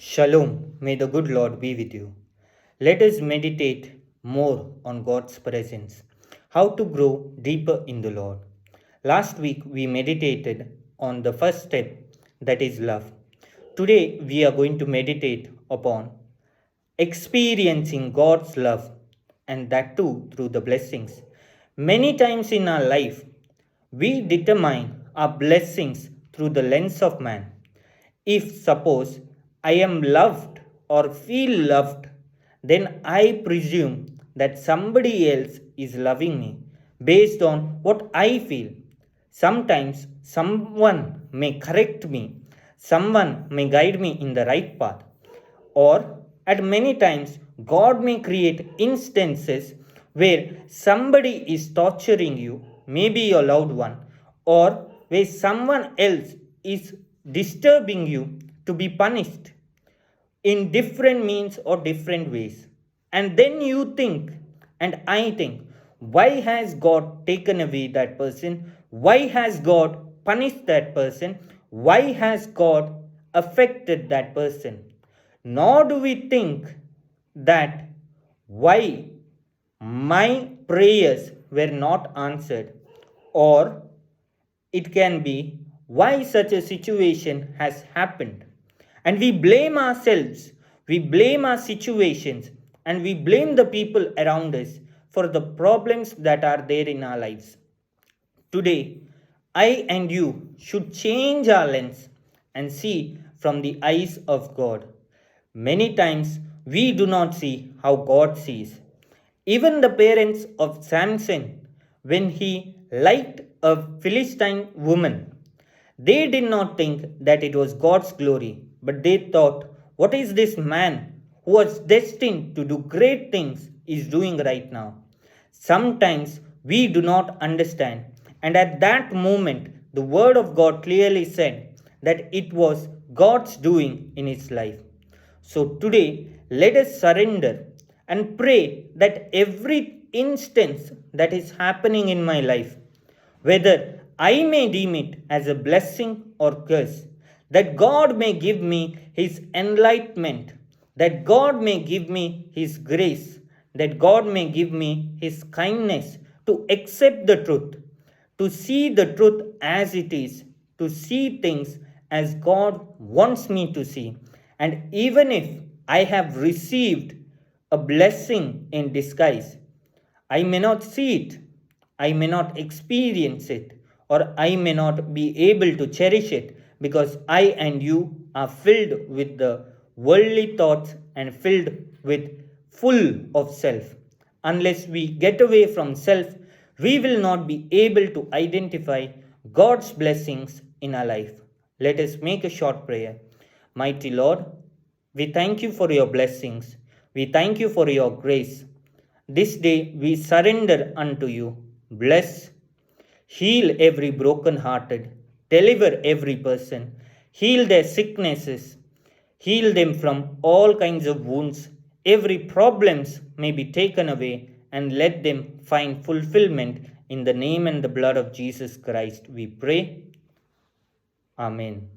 Shalom, may the good Lord be with you. Let us meditate more on God's presence, how to grow deeper in the Lord. Last week we meditated on the first step, that is love. Today we are going to meditate upon experiencing God's love, and that too through the blessings. Many times in our life, we determine our blessings through the lens of man. If suppose I am loved or feel loved, then I presume that somebody else is loving me based on what I feel. Sometimes someone may correct me, someone may guide me in the right path, or at many times, God may create instances where somebody is torturing you, maybe your loved one, or where someone else is disturbing you to be punished in different means or different ways. And then you think, and I think, why has God taken away that person? Why has God punished that person? Why has God affected that person? Nor do we think that why my prayers were not answered, or it can be why such a situation has happened. And we blame ourselves, we blame our situations, and we blame the people around us for the problems that are there in our lives. Today, I and you should change our lens and see from the eyes of God. Many times we do not see how God sees. Even the parents of Samson, when he liked a Philistine woman, they did not think that it was God's glory, but they thought, what is this man who was destined to do great things is doing right now? Sometimes we do not understand, and at that moment, the Word of God clearly said that it was God's doing in his life. So today, let us surrender and pray that every instance that is happening in my life, whether I may deem it as a blessing or curse, that God may give me His enlightenment, that God may give me His grace, that God may give me His kindness to accept the truth, to see the truth as it is, to see things as God wants me to see. And even if I have received a blessing in disguise, I may not see it, I may not experience it, or I may not be able to cherish it because I and you are filled with the worldly thoughts and filled with full of self. Unless we get away from self, we will not be able to identify God's blessings in our life. Let us make a short prayer. Mighty Lord, we thank you for your blessings. We thank you for your grace. This day we surrender unto you. Bless, heal every broken-hearted, deliver every person, heal their sicknesses, heal them from all kinds of wounds. Every problems may be taken away and let them find fulfillment in the name and the blood of Jesus Christ. We pray. Amen.